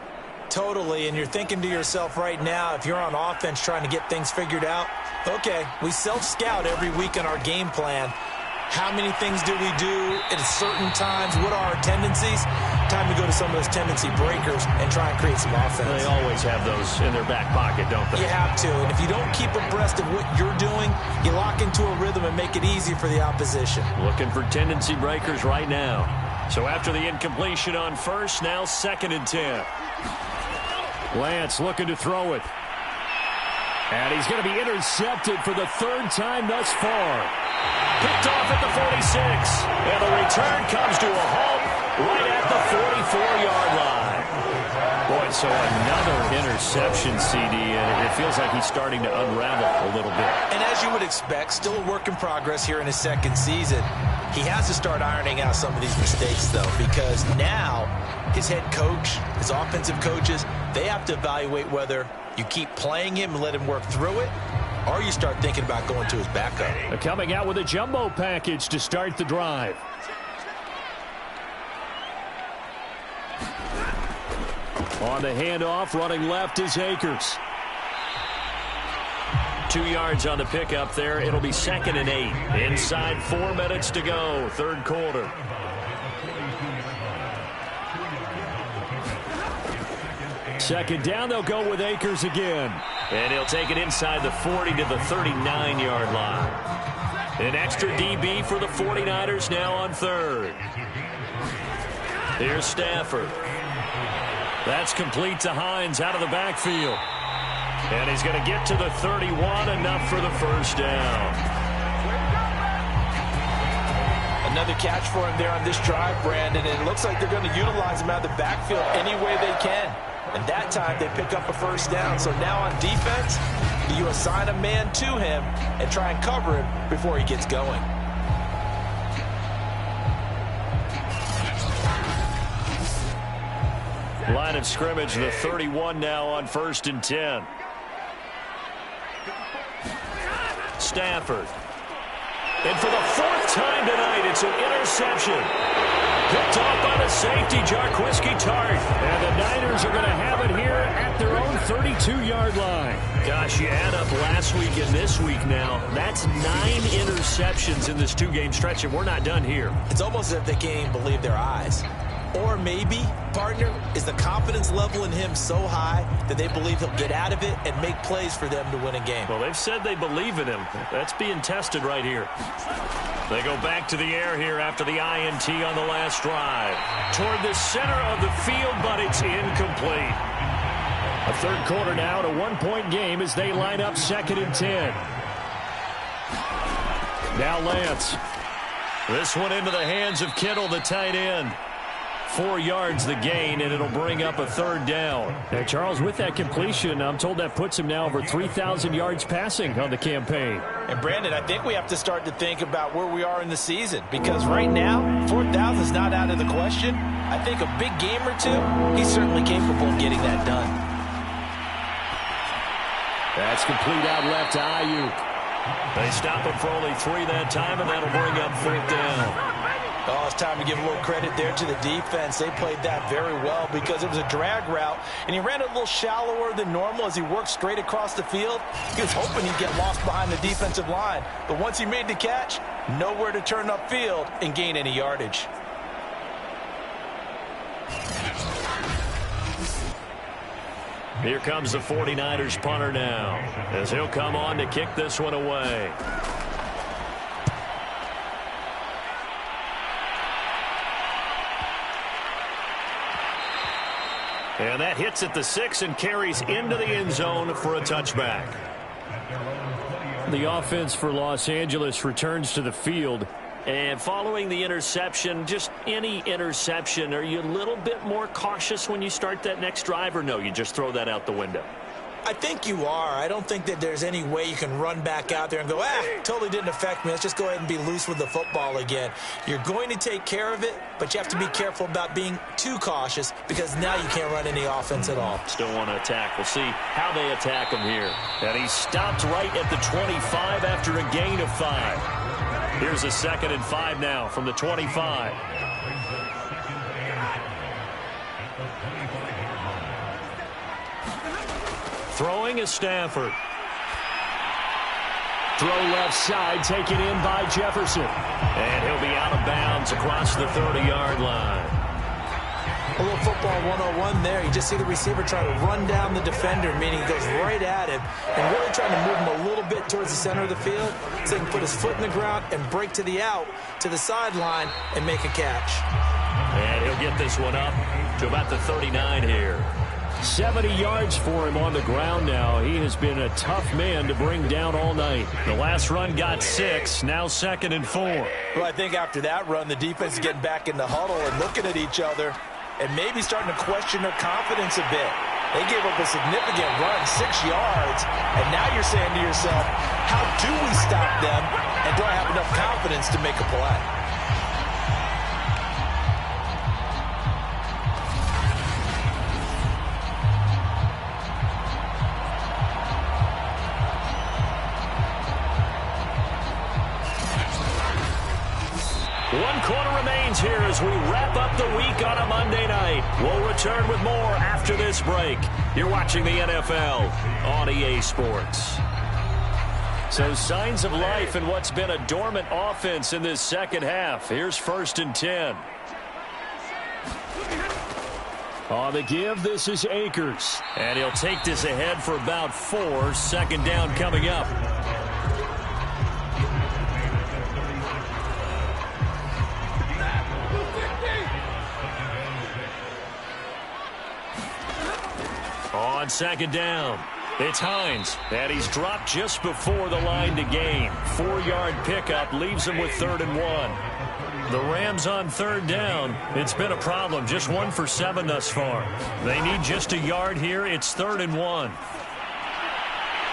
Totally, and you're thinking to yourself right now, if you're on offense trying to get things figured out, okay, we self-scout every week in our game plan. How many things do we do at certain times? What are our tendencies? time to go to some of those tendency breakers and try and create some offense. They always have those in their back pocket, don't they? You have to. And if you don't keep abreast of what you're doing, you lock into a rhythm and make it easy for the opposition. Looking for tendency breakers right now. So after the incompletion on first, now 2nd and 10. Lance looking to throw it. And he's going to be intercepted for the 3rd time thus far. Picked off at the 46. And the return comes to a halt right at the 44-yard line. Boy, so another interception, CD, and it feels like he's starting to unravel a little bit. And as you would expect, still a work in progress here in his 2nd season. He has to start ironing out some of these mistakes, though, because now his head coach, his offensive coaches, they have to evaluate whether you keep playing him and let him work through it, or you start thinking about going to his backup. Coming out with a jumbo package to start the drive. On the handoff, running left is Akers. 2 yards on the pickup there. It'll be 2nd and 8. Inside 4 minutes to go, 3rd quarter. Second down, they'll go with Akers again. And he'll take it inside the 40 to the 39-yard line. An extra DB for the 49ers now on 3rd. Here's Stafford. That's complete to Hines out of the backfield. And he's going to get to the 31, enough for the 1st down. Another catch for him there on this drive, Brandon, and it looks like they're going to utilize him out of the backfield any way they can. And that time they pick up a 1st down. So now on defense, you assign a man to him and try and cover him before he gets going. Line of scrimmage, the 31 now on 1st and 10. Stafford. And for the 4th time tonight, it's an interception. Picked off by the safety, Jarquiski Tart. And the Niners are going to have it here at their own 32-yard line. Gosh, you add up last week and this week now. That's 9 interceptions in this 2-game stretch, and we're not done here. It's almost as if they can't even believe their eyes. Or maybe, partner, is the confidence level in him so high that they believe he'll get out of it and make plays for them to win a game. Well, they've said they believe in him. That's being tested right here. They go back to the air here after the INT on the last drive. Toward the center of the field, but it's incomplete. A 3rd quarter now, and a 1-point game as they line up 2nd and 10. Now Lance. This one into the hands of Kittle, the tight end. 4 yards the gain, and it'll bring up a 3rd down. Now, Charles, with that completion, I'm told that puts him now over 3,000 yards passing on the campaign. And, Brandon, I think we have to start to think about where we are in the season, because right now, 4,000 is not out of the question. I think a big game or two, he's certainly capable of getting that done. That's complete out left to Ayuk. They stop him for only 3 that time, and that'll bring up 4th down. Oh, it's time to give a little credit there to the defense. They played that very well because it was a drag route, and he ran it a little shallower than normal as he worked straight across the field. He was hoping he'd get lost behind the defensive line, but once he made the catch, nowhere to turn upfield and gain any yardage. Here comes the 49ers punter now, as he'll come on to kick this one away. And that hits at the 6 and carries into the end zone for a touchback. The offense for Los Angeles returns to the field. And following the interception, just any interception, are you a little bit more cautious when you start that next drive, or no, you just throw that out the window? I think you are. I don't think that there's any way you can run back out there and go, totally didn't affect me. Let's just go ahead and be loose with the football again. You're going to take care of it, but you have to be careful about being too cautious because now you can't run any offense at all. Still want to attack. We'll see how they attack him here. And he stopped right at the 25 after a gain of 5. Here's a 2nd and 5 now from the 25. Throwing is Stafford. Throw left side, taken in by Jefferson. And he'll be out of bounds across the 30-yard line. A little football 101 there. You just see the receiver try to run down the defender, meaning he goes right at him and really trying to move him a little bit towards the center of the field so he can put his foot in the ground and break to the out, to the sideline, and make a catch. And he'll get this one up to about the 39 here. 70 yards for him on the ground now. He has been a tough man to bring down all night. The last run got 6, now 2nd and 4. Well, I think after that run, the defense is getting back in the huddle and looking at each other and maybe starting to question their confidence a bit. They gave up a significant run, 6 yards, and now you're saying to yourself, how do we stop them, and do I have enough confidence to make a play? One quarter remains here as we wrap up the week on a Monday night. We'll return with more after this break. You're watching the NFL on EA Sports. So signs of life in what's been a dormant offense in this second half. Here's 1st and 10. On the give, this is Akers. And he'll take this ahead for about 4. 2nd down coming up. On 2nd down, it's Hines, and he's dropped just before the line to gain. 4-yard pickup leaves him with 3rd and 1. The Rams on 3rd down. It's been a problem, just 1 for 7 thus far. They need just a yard here. It's 3rd and 1.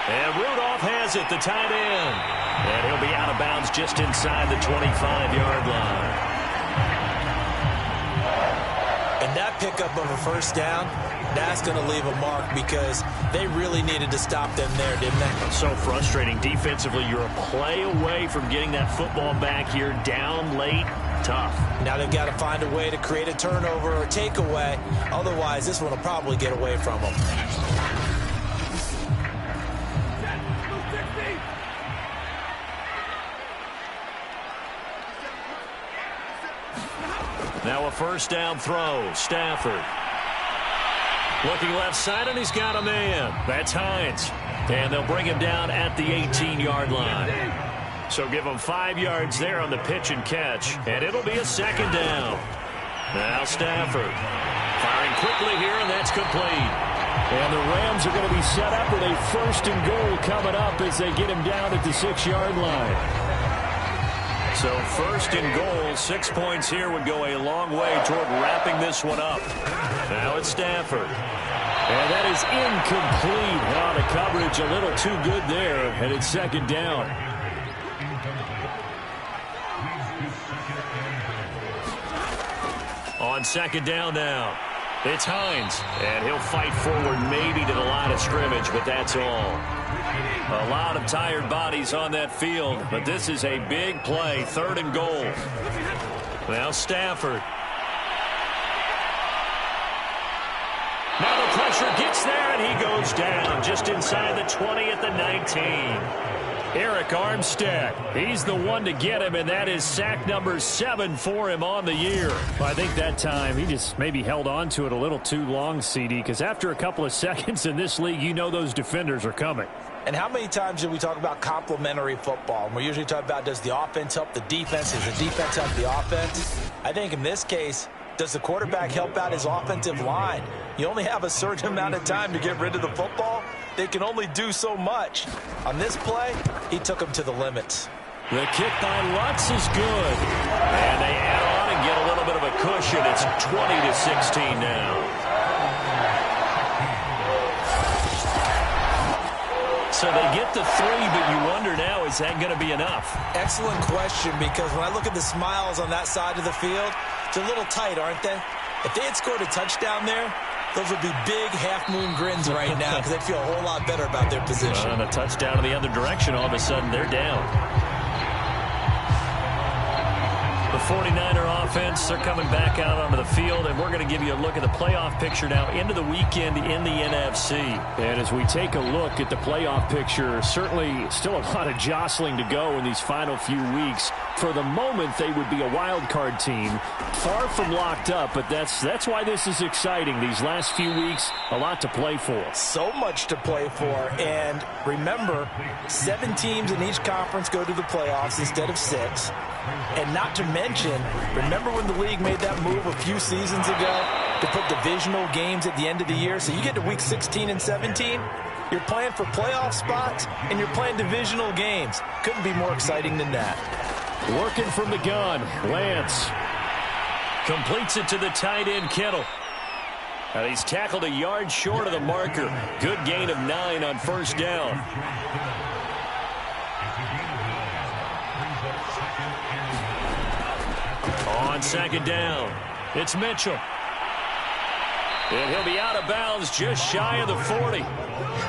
And Rudolph has it, the tight end. And he'll be out of bounds just inside the 25-yard line. And that pickup of a 1st down, that's going to leave a mark because they really needed to stop them there, didn't they? So frustrating. Defensively, you're a play away from getting that football back here. Down late, tough. Now they've got to find a way to create a turnover or takeaway. Otherwise, this one will probably get away from them. Now a 1st down throw. Stafford. Looking left side, and he's got a man. That's Hines. And they'll bring him down at the 18-yard line. So give him 5 yards there on the pitch and catch. And it'll be a 2nd down. Now Stafford. Firing quickly here, and that's complete. And the Rams are going to be set up with a 1st and goal coming up as they get him down at the 6-yard line. So 1st and goal, 6 points here would go a long way toward wrapping this one up. Now it's Stafford. And that is incomplete. Oh, the coverage a little too good there, and it's 2nd down. On 2nd down now, it's Hines. And he'll fight forward maybe to the line of scrimmage, but that's all. A lot of tired bodies on that field, but this is a big play. 3rd and goal. Now Stafford. Now the pressure gets there, and he goes down just inside the 20 at the 19. Eric Armstead, he's the one to get him, and that is sack number 7 for him on the year. Well, I think that time he just maybe held on to it a little too long, CD, because after a couple of seconds in this league, you know those defenders are coming. And how many times do we talk about complementary football? And we usually talk about, does the offense help the defense? Does the defense help the offense? I think in this case, does the quarterback help out his offensive line? You only have a certain amount of time to get rid of the football. They can only do so much. On this play, he took them to the limits. The kick by Lutz is good. And they add on and get a little bit of a cushion. It's 20-16 now. So they get the 3, but you wonder now, is that going to be enough? Excellent question, because when I look at the smiles on that side of the field, they're a little tight, aren't they? If they had scored a touchdown there, those would be big half-moon grins right now because they'd feel a whole lot better about their position. On a touchdown in the other direction, all of a sudden they're down. The 49er offense, they're coming back out onto the field, and we're going to give you a look at the playoff picture now into the weekend in the NFC. And as we take a look at the playoff picture, certainly still a lot of jostling to go in these final few weeks. For the moment, they would be a wild card team, far from locked up, but that's why this is exciting. These last few weeks, a lot to play for. So much to play for, and remember, 7 teams in each conference go to the playoffs instead of 6. And not to mention, remember when the league made that move a few seasons ago to put divisional games at the end of the year? So you get to week 16 and 17, you're playing for playoff spots, and you're playing divisional games. Couldn't be more exciting than that. Working from the gun, Lance. Completes it to the tight end, Kittle. And he's tackled a yard short of the marker. Good gain of 9 on first down. On second down, it's Mitchell. And he'll be out of bounds just shy of the 40.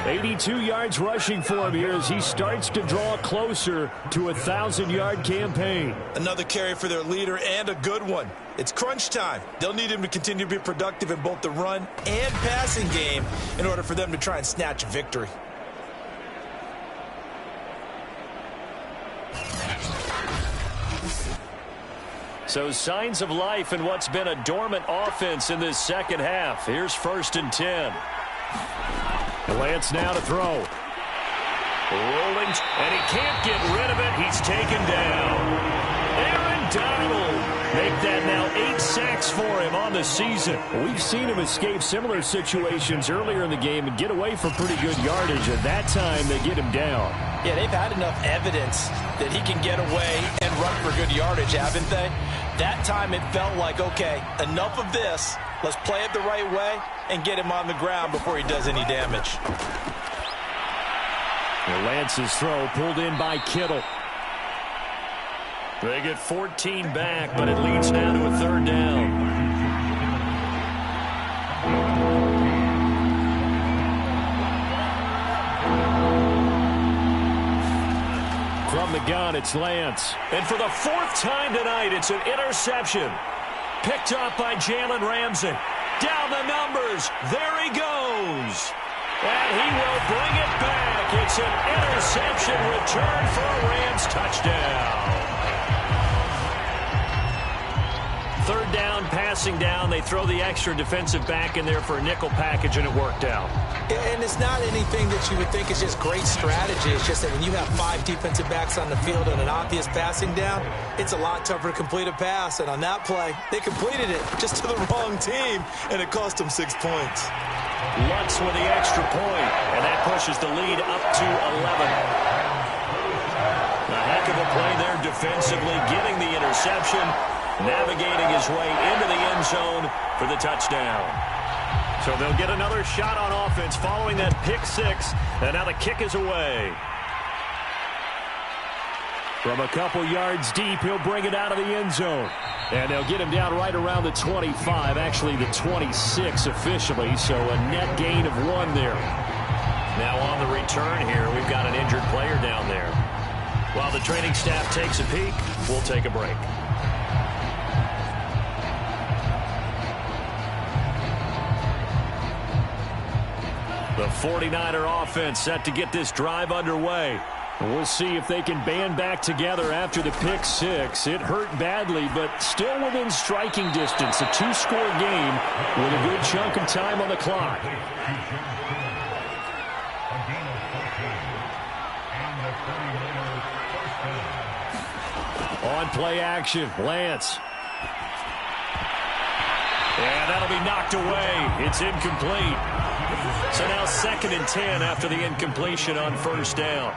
82 yards rushing for him here as he starts to draw closer to a 1,000-yard campaign. Another carry for their leader, and a good one. It's crunch time. They'll need him to continue to be productive in both the run and passing game in order for them to try and snatch a victory. So signs of life in what's been a dormant offense in this second half. Here's 1st and 10. Lance now to throw. Rolling, and he can't get rid of it. He's taken down. Aaron Donald make that now 8 sacks for him on the season. We've seen him escape similar situations earlier in the game and get away for pretty good yardage. At that time, they get him down. Yeah, they've had enough evidence that he can get away and run for good yardage, haven't they? That time it felt like, okay, enough of this. Let's play it the right way and get him on the ground before he does any damage. Lance's throw pulled in by Kittle. They get 14 back, but it leads now to a 3rd down. From the gun, it's Lance. And for the 4th time tonight, it's an interception. Picked up by Jalen Ramsey. Down the numbers. There he goes. And he will bring it back. It's an interception return for a Rams touchdown. 3rd down, passing down. They throw the extra defensive back in there for a nickel package, and it worked out. And it's not anything that you would think is just great strategy. It's just that when you have 5 defensive backs on the field and an obvious passing down, it's a lot tougher to complete a pass. And on that play, they completed it just to the wrong team, and it cost them 6 points. Lutz with the extra point, and that pushes the lead up to 11. A heck of a play there defensively, getting the interception, navigating his way into the end zone for the touchdown. So they'll get another shot on offense following that pick 6, and now the kick is away. From a couple yards deep, he'll bring it out of the end zone. And they'll get him down right around the 25, actually the 26 officially, so a net gain of 1 there. Now on the return here, we've got an injured player down there. While the training staff takes a peek, we'll take a break. The 49er offense set to get this drive underway. We'll see if they can band back together after the pick 6. It hurt badly, but still within striking distance. A 2-score game with a good chunk of time on the clock. On play action, Lance. And that'll be knocked away. It's incomplete. So now 2nd and 10 after the incompletion on 1st down.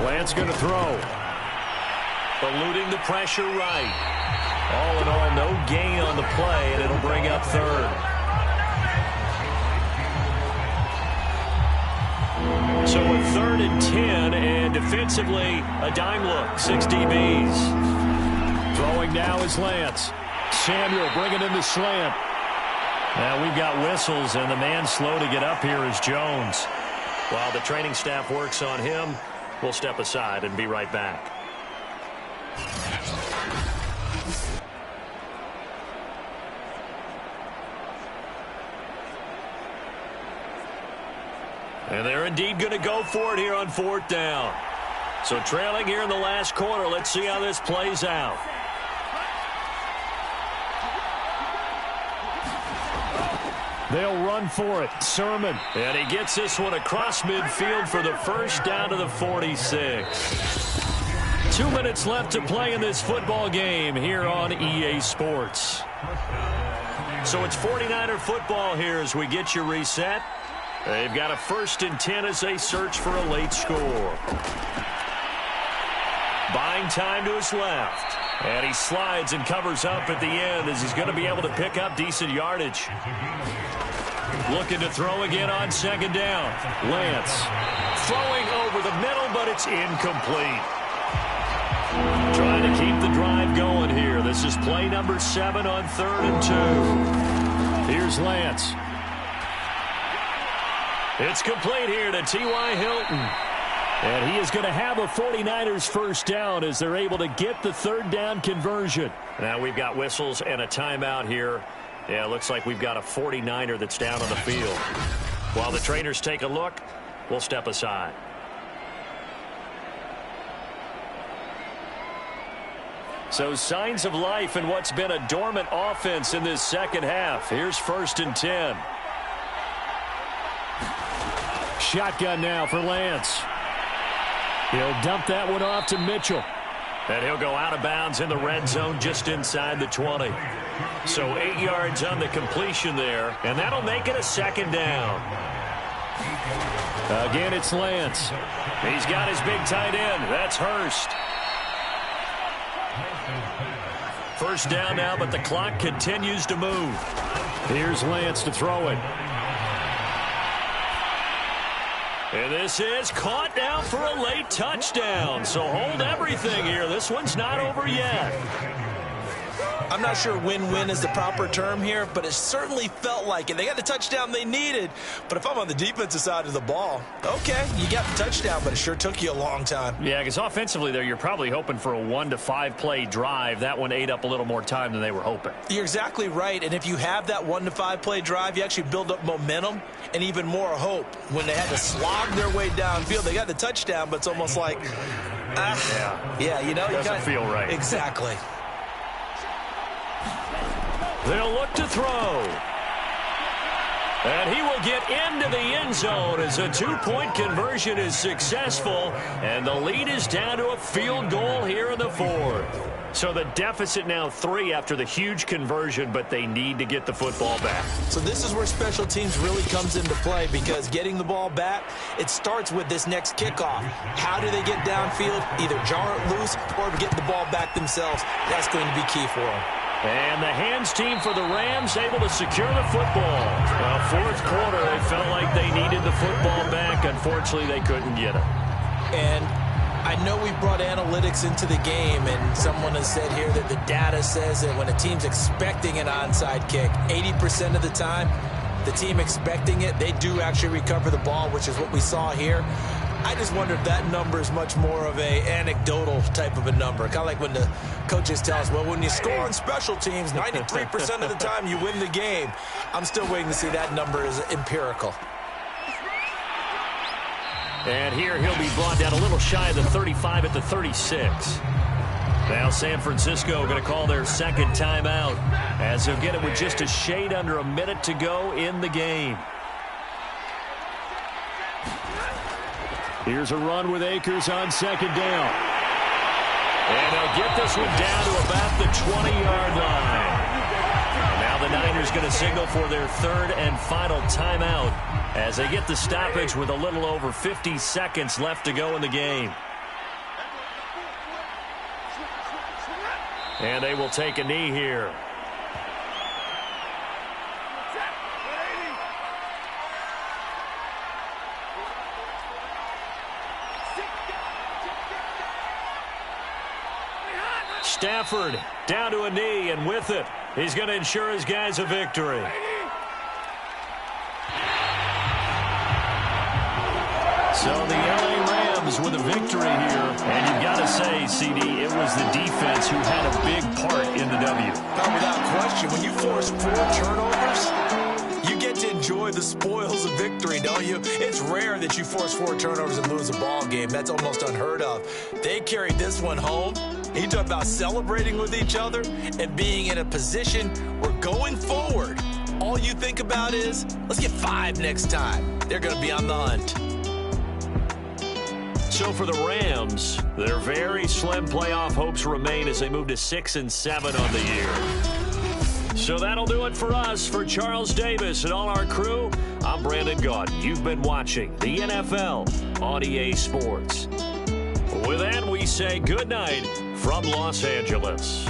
Lance going to throw. Eluding the pressure right. All in all, no gain on the play, and it'll bring up 3rd. So a 3rd and 10, and defensively, a dime look. 6 DBs. Throwing now is Lance. Samuel bringing in the slant. Now we've got whistles, and the man slow to get up here is Jones. While the training staff works on him, we'll step aside and be right back. And they're indeed going to go for it here on 4th down. So trailing here in the last quarter. Let's see how this plays out. They'll run for it. Sermon. And he gets this one across midfield for the first down to the 46. 2 minutes left to play in this football game here on EA Sports. So it's 49er football here as we get you reset. They've got a 1st and 10 as they search for a late score. Buying time to his left. And he slides and covers up at the end as he's going to be able to pick up decent yardage. Looking to throw again on 2nd down. Lance throwing over the middle, but it's incomplete. Trying to keep the drive going here. This is play number 7 on 3rd and 2. Here's Lance. It's complete here to T.Y. Hilton. And he is going to have a 49ers first down as they're able to get the 3rd down conversion. Now we've got whistles and a timeout here. Yeah, it looks like we've got a 49er that's down on the field. While the trainers take a look, we'll step aside. So signs of life in what's been a dormant offense in this second half. Here's 1st and 10. Shotgun now for Lance. He'll dump that one off to Mitchell. And he'll go out of bounds in the red zone just inside the 20. So 8 yards on the completion there, and that'll make it a 2nd down. Again, it's Lance. He's got his big tight end. That's Hurst. First down now, but the clock continues to move. Here's Lance to throw it. And this is caught down for a late touchdown. So hold everything here. This one's not over yet. I'm not sure win-win is the proper term here, but it certainly felt like it. They got the touchdown they needed, but if I'm on the defensive side of the ball, okay, you got the touchdown, but it sure took you a long time. Yeah, because offensively there, you're probably hoping for a 1 to 5 play drive. That one ate up a little more time than they were hoping. You're exactly right, and if you have that 1 to 5 play drive, you actually build up momentum and even more hope. When they had to slog their way downfield, they got the touchdown, but it's almost like, yeah, you know, doesn't feel right. Exactly. They'll look to throw. And he will get into the end zone as a 2-point conversion is successful. And the lead is down to a field goal here in the 4th. So the deficit now 3 after the huge conversion, but they need to get the football back. So this is where special teams really comes into play, because getting the ball back, it starts with this next kickoff. How do they get downfield? Either jar it loose or get the ball back themselves. That's going to be key for them. And the hands team for the Rams able to secure the football. Well, 4th quarter, they felt like they needed the football back. Unfortunately, they couldn't get it. And I know we brought analytics into the game, and someone has said here that the data says that when a team's expecting an onside kick, 80% of the time, the team expecting it, they do actually recover the ball, which is what we saw here. I just wonder if that number is much more of a anecdotal type of a number. Kind of like when the coaches tell us, well, when you score on special teams, 93% of the time you win the game. I'm still waiting to see that number is empirical. And here he'll be brought down a little shy of the 35 at the 36. Now San Francisco going to call their 2nd timeout as they'll get it with just a shade under a minute to go in the game. Here's a run with Akers on 2nd down. And they'll get this one down to about the 20-yard line. Now the Niners going to signal for their 3rd and final timeout as they get the stoppage with a little over 50 seconds left to go in the game. And they will take a knee here. Stafford down to a knee, and with it, he's going to ensure his guys a victory. So the LA Rams with a victory here. And you've got to say, CD, it was the defense who had a big part in the W. Without question, when you force 4 turnovers, you get to enjoy enjoy the spoils of victory, don't you? It's rare that you force 4 turnovers and lose a ball game. That's almost unheard of. They carried this one home. You talk about celebrating with each other and being in a position where going forward, all you think about is, let's get 5 next time. They're going to be on the hunt. So for the Rams, their very slim playoff hopes remain as they move to 6-7 on the year. So that'll do it for us. For Charles Davis and all our crew, I'm Brandon Gaudin. You've been watching the NFL on EA Sports. With that, we say good night from Los Angeles.